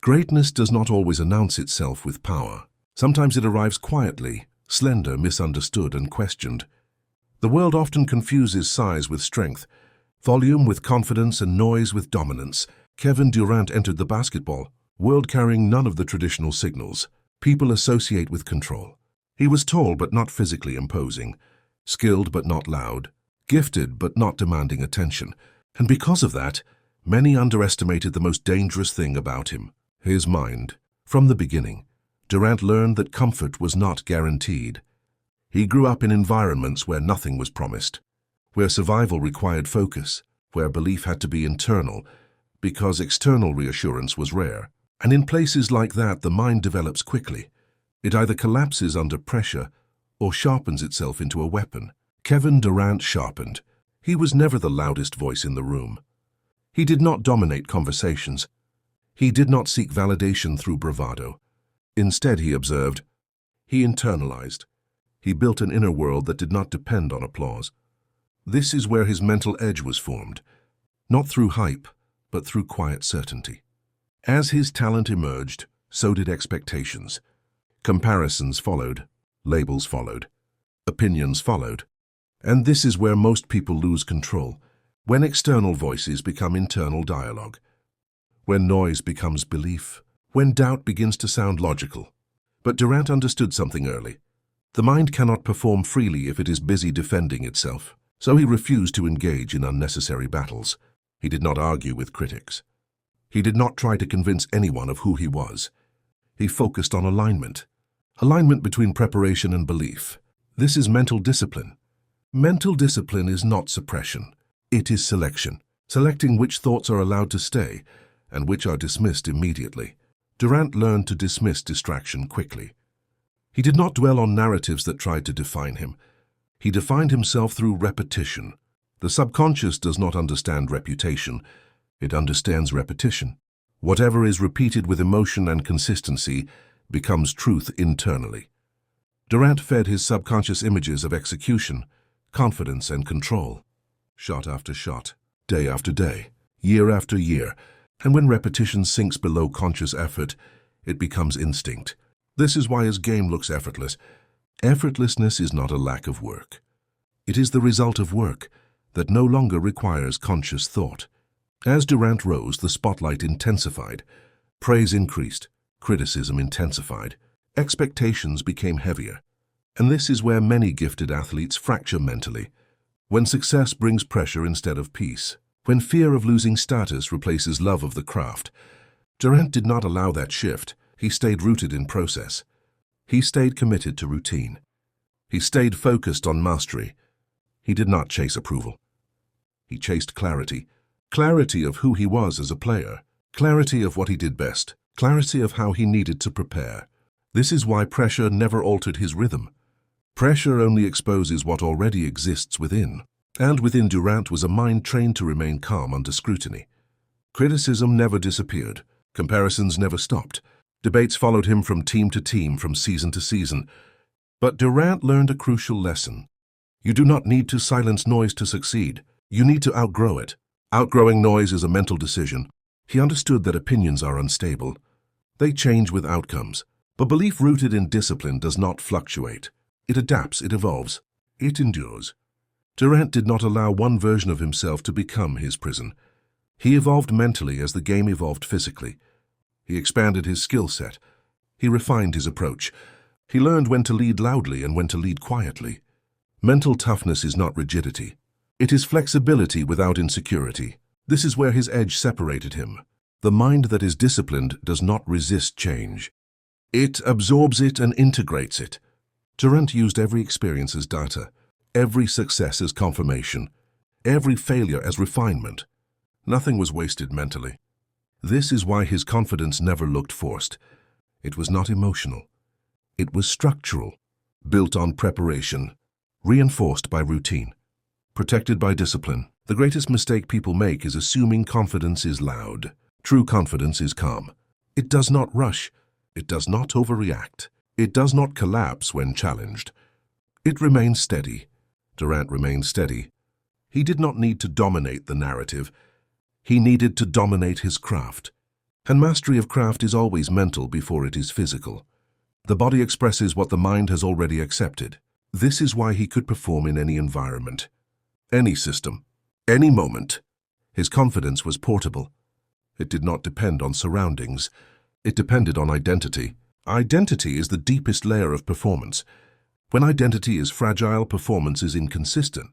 Greatness does not always announce itself with power. Sometimes it arrives quietly, slender, misunderstood, and questioned. The world often confuses size with strength, volume with confidence, and noise with dominance. Kevin Durant entered the basketball world carrying none of the traditional signals people associate with control. He was tall but not physically imposing, skilled but not loud, gifted but not demanding attention. And because of that, many underestimated the most dangerous thing about him, his mind. From the beginning, Durant learned that comfort was not guaranteed. He grew up in environments where nothing was promised, where survival required focus, where belief had to be internal, because external reassurance was rare. And in places like that, the mind develops quickly. It either collapses under pressure or sharpens itself into a weapon. Kevin Durant sharpened. He was never the loudest voice in the room. He did not dominate conversations. He did not seek validation through bravado. Instead, he observed. He internalized. He built an inner world that did not depend on applause. This is where his mental edge was formed, not through hype, but through quiet certainty. As his talent emerged, so did expectations. Comparisons followed, labels followed, opinions followed. And this is where most people lose control, when external voices become internal dialogue, when noise becomes belief, when doubt begins to sound logical. But Durant understood something early. The mind cannot perform freely if it is busy defending itself. So he refused to engage in unnecessary battles. He did not argue with critics. He did not try to convince anyone of who he was. He focused on alignment. Alignment between preparation and belief. This is mental discipline. Mental discipline is not suppression. It is selection. Selecting which thoughts are allowed to stay and which are dismissed immediately. Durant learned to dismiss distraction quickly. He did not dwell on narratives that tried to define him. He defined himself through repetition. The subconscious does not understand reputation. It understands repetition. Whatever is repeated with emotion and consistency becomes truth internally. Durant fed his subconscious images of execution, confidence, and control. Shot after shot, day after day, year after year. And when repetition sinks below conscious effort, it becomes instinct. This is why his game looks effortless. Effortlessness is not a lack of work. It is the result of work that no longer requires conscious thought. As Durant rose, the spotlight intensified. Praise increased. Criticism intensified. Expectations became heavier. And this is where many gifted athletes fracture mentally. When success brings pressure instead of peace. When fear of losing status replaces love of the craft. Durant did not allow that shift. He stayed rooted in process. He stayed committed to routine. He stayed focused on mastery. He did not chase approval. He chased clarity. Clarity of who he was as a player. Clarity of what he did best. Clarity of how he needed to prepare. This is why pressure never altered his rhythm. Pressure only exposes what already exists within. And within Durant was a mind trained to remain calm under scrutiny. Criticism never disappeared. Comparisons never stopped. Debates followed him from team to team, from season to season. But Durant learned a crucial lesson. You do not need to silence noise to succeed. You need to outgrow it. Outgrowing noise is a mental decision. He understood that opinions are unstable. They change with outcomes. But belief rooted in discipline does not fluctuate. It adapts, it evolves, it endures. Durant did not allow one version of himself to become his prison. He evolved mentally as the game evolved physically. He expanded his skill set. He refined his approach. He learned when to lead loudly and when to lead quietly. Mental toughness is not rigidity. It is flexibility without insecurity. This is where his edge separated him. The mind that is disciplined does not resist change. It absorbs it and integrates it. Durant used every experience as data, every success as confirmation, every failure as refinement. Nothing was wasted mentally. This is why his confidence never looked forced. It was not emotional. It was structural, built on preparation, reinforced by routine, protected by discipline. The greatest mistake people make is assuming confidence is loud. True confidence is calm. It does not rush. It does not overreact. It does not collapse when challenged. It remains steady. Durant remained steady. He did not need to dominate the narrative. He needed to dominate his craft. And mastery of craft is always mental before it is physical. The body expresses what the mind has already accepted. This is why he could perform in any environment, any system, any moment. His confidence was portable. It did not depend on surroundings. It depended on identity. Identity is the deepest layer of performance. When identity is fragile, performance is inconsistent.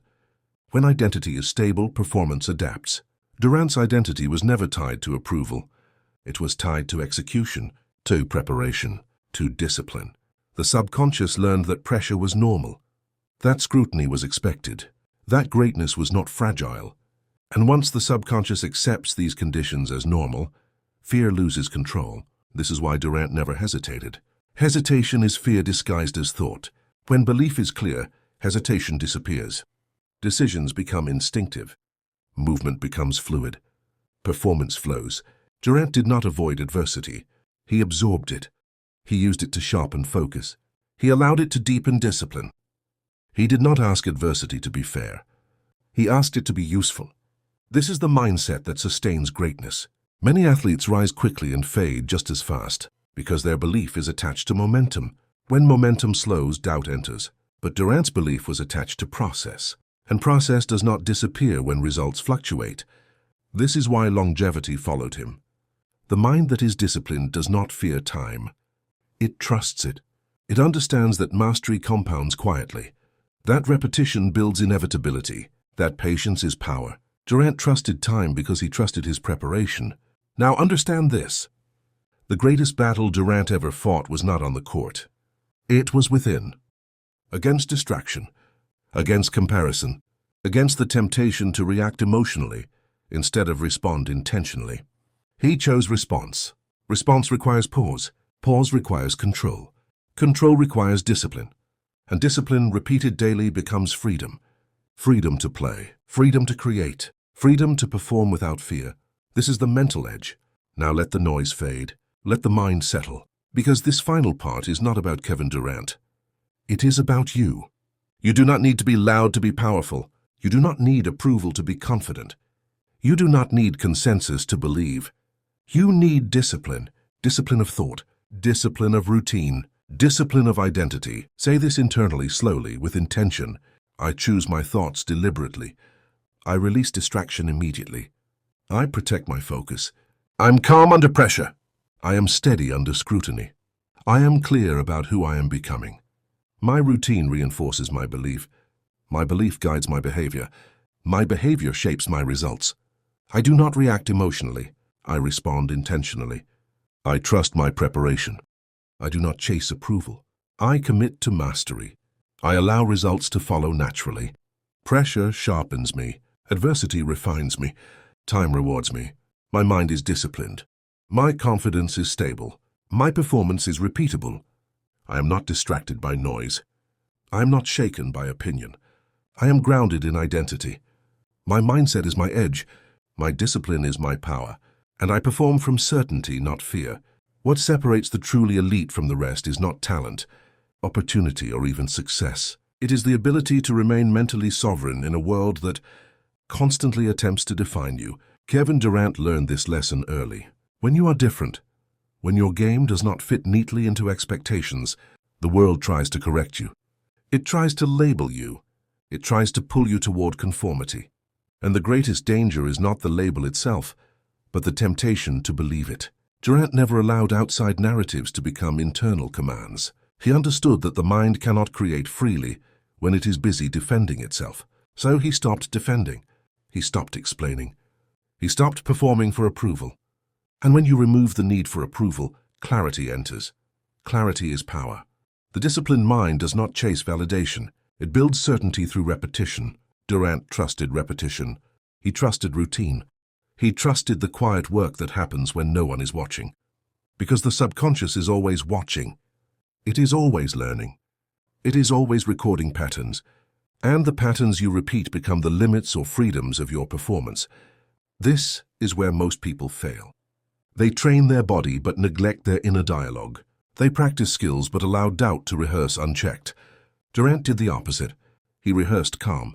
When identity is stable, performance adapts. Durant's identity was never tied to approval. It was tied to execution, to preparation, to discipline. The subconscious learned that pressure was normal, that scrutiny was expected, that greatness was not fragile. And once the subconscious accepts these conditions as normal, fear loses control. This is why Durant never hesitated. Hesitation is fear disguised as thought. When belief is clear, hesitation disappears. Decisions become instinctive. Movement becomes fluid. Performance flows. Durant did not avoid adversity. He absorbed it. He used it to sharpen focus. He allowed it to deepen discipline. He did not ask adversity to be fair. He asked it to be useful. This is the mindset that sustains greatness. Many athletes rise quickly and fade just as fast because their belief is attached to momentum. When momentum slows, doubt enters. But Durant's belief was attached to process, and process does not disappear when results fluctuate. This is why longevity followed him. The mind that is disciplined does not fear time. It trusts it. It understands that mastery compounds quietly. That repetition builds inevitability. That patience is power. Durant trusted time because he trusted his preparation. Now understand this. The greatest battle Durant ever fought was not on the court. It was within. Against distraction, against comparison, against the temptation to react emotionally instead of respond intentionally. He chose response. Response requires pause. Pause requires control. Control requires discipline. And discipline repeated daily becomes freedom. Freedom to play, freedom to create, freedom to perform without fear. This is the mental edge. Now let the noise fade. Let the mind settle. Because this final part is not about Kevin Durant. It is about you. You do not need to be loud to be powerful. You do not need approval to be confident. You do not need consensus to believe. You need discipline. Discipline of thought. Discipline of routine. Discipline of identity. Say this internally, slowly, with intention. I choose my thoughts deliberately. I release distraction immediately. I protect my focus. I'm calm under pressure. I am steady under scrutiny. I am clear about who I am becoming. My routine reinforces my belief. My belief guides my behavior. My behavior shapes my results. I do not react emotionally. I respond intentionally. I trust my preparation. I do not chase approval. I commit to mastery. I allow results to follow naturally. Pressure sharpens me. Adversity refines me. Time rewards me. My mind is disciplined. My confidence is stable. My performance is repeatable. I am not distracted by noise. I am not shaken by opinion. I am grounded in identity. My mindset is my edge. My discipline is my power. And I perform from certainty, not fear. What separates the truly elite from the rest is not talent, opportunity, or even success. It is the ability to remain mentally sovereign in a world that constantly attempts to define you. Kevin Durant learned this lesson early. When you are different, when your game does not fit neatly into expectations, the world tries to correct you. It tries to label you. It tries to pull you toward conformity. And the greatest danger is not the label itself, but the temptation to believe it. Durant never allowed outside narratives to become internal commands. He understood that the mind cannot create freely when it is busy defending itself. So he stopped defending. He stopped explaining. He stopped performing for approval. And when you remove the need for approval, clarity enters. Clarity is power. The disciplined mind does not chase validation. It builds certainty through repetition. Durant trusted repetition. He trusted routine. He trusted the quiet work that happens when no one is watching. Because the subconscious is always watching. It is always learning. It is always recording patterns. And the patterns you repeat become the limits or freedoms of your performance. This is where most people fail. They train their body but neglect their inner dialogue. They practice skills but allow doubt to rehearse unchecked. Durant did the opposite. He rehearsed calm.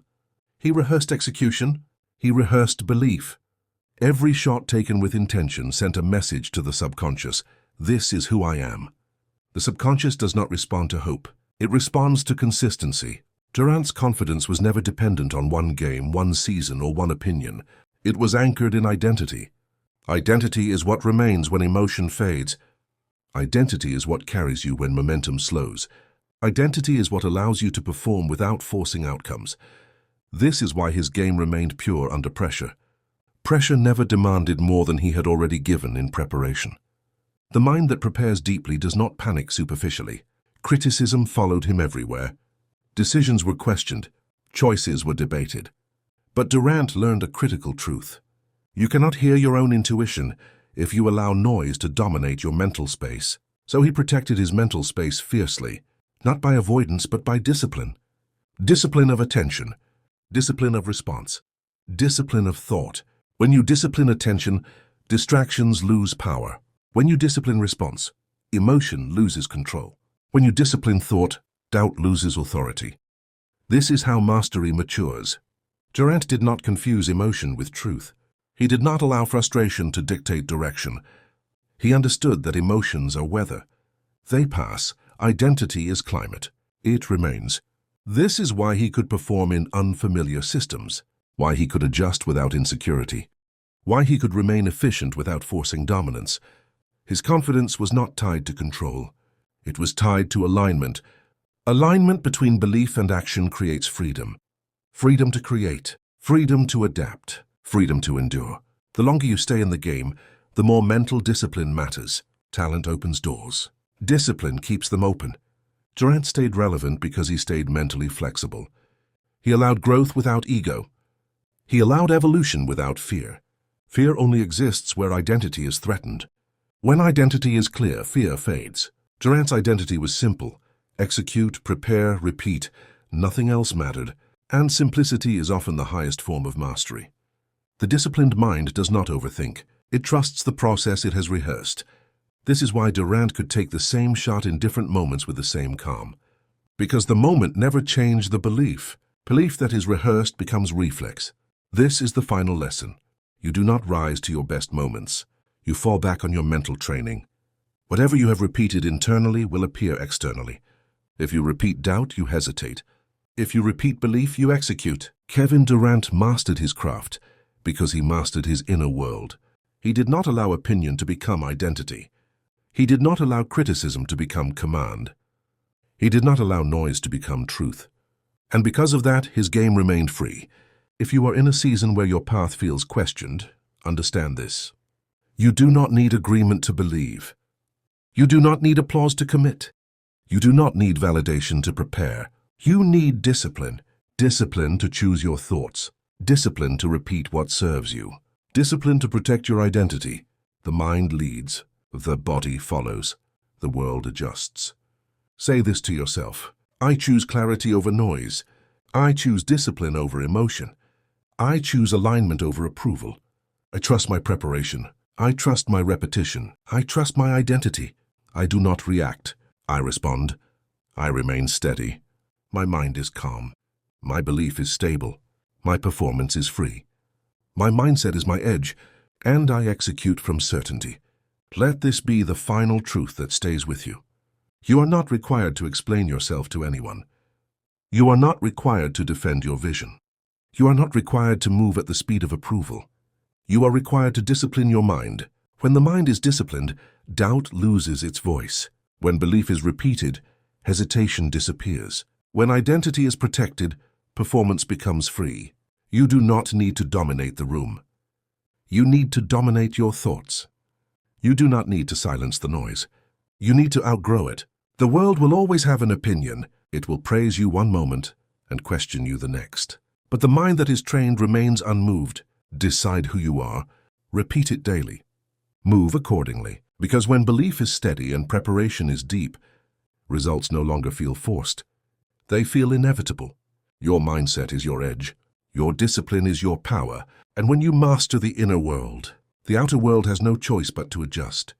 He rehearsed execution. He rehearsed belief. Every shot taken with intention sent a message to the subconscious. This is who I am. The subconscious does not respond to hope. It responds to consistency. Durant's confidence was never dependent on one game, one season, or one opinion. It was anchored in identity. Identity is what remains when emotion fades. Identity is what carries you when momentum slows. Identity is what allows you to perform without forcing outcomes. This is why his game remained pure under pressure. Pressure never demanded more than he had already given in preparation. The mind that prepares deeply does not panic superficially. Criticism followed him everywhere. Decisions were questioned. Choices were debated. But Durant learned a critical truth. You cannot hear your own intuition if you allow noise to dominate your mental space. So he protected his mental space fiercely, not by avoidance but by discipline. Discipline of attention. Discipline of response. Discipline of thought. When you discipline attention, distractions lose power. When you discipline response, emotion loses control. When you discipline thought, doubt loses authority. This is how mastery matures. Durant did not confuse emotion with truth. He did not allow frustration to dictate direction. He understood that emotions are weather. They pass. Identity is climate. It remains. This is why he could perform in unfamiliar systems, why he could adjust without insecurity, why he could remain efficient without forcing dominance. His confidence was not tied to control. It was tied to alignment. Alignment between belief and action creates freedom. Freedom to create, freedom to adapt, freedom to endure. The longer you stay in the game, the more mental discipline matters. Talent opens doors. Discipline keeps them open. Durant stayed relevant because he stayed mentally flexible. He allowed growth without ego. He allowed evolution without fear. Fear only exists where identity is threatened. When identity is clear, fear fades. Durant's identity was simple. Execute, prepare, repeat. Nothing else mattered. And simplicity is often the highest form of mastery. The disciplined mind does not overthink. It trusts the process it has rehearsed. This is why Durant could take the same shot in different moments with the same calm. Because the moment never changed the belief. Belief that is rehearsed becomes reflex. This is the final lesson. You do not rise to your best moments. You fall back on your mental training. Whatever you have repeated internally will appear externally. If you repeat doubt, you hesitate. If you repeat belief, you execute. Kevin Durant mastered his craft because he mastered his inner world. He did not allow opinion to become identity. He did not allow criticism to become command. He did not allow noise to become truth. And because of that, his game remained free. If you are in a season where your path feels questioned, understand this. You do not need agreement to believe. You do not need applause to commit. You do not need validation to prepare. You need discipline. Discipline to choose your thoughts. Discipline to repeat what serves you. Discipline to protect your identity. The mind leads. The body follows. The world adjusts. Say this to yourself. I choose clarity over noise. I choose discipline over emotion. I choose alignment over approval. I trust my preparation. I trust my repetition. I trust my identity. I do not react. I respond. I remain steady. My mind is calm. My belief is stable. My performance is free. My mindset is my edge, and I execute from certainty. Let this be the final truth that stays with you. You are not required to explain yourself to anyone. You are not required to defend your vision. You are not required to move at the speed of approval. You are required to discipline your mind. When the mind is disciplined, doubt loses its voice. When belief is repeated, hesitation disappears. When identity is protected, performance becomes free. You do not need to dominate the room. You need to dominate your thoughts. You do not need to silence the noise. You need to outgrow it. The world will always have an opinion. It will praise you one moment and question you the next. But the mind that is trained remains unmoved. Decide who you are. Repeat it daily. Move accordingly. Because when belief is steady and preparation is deep, results no longer feel forced. They feel inevitable. Your mindset is your edge. Your discipline is your power. And when you master the inner world, the outer world has no choice but to adjust.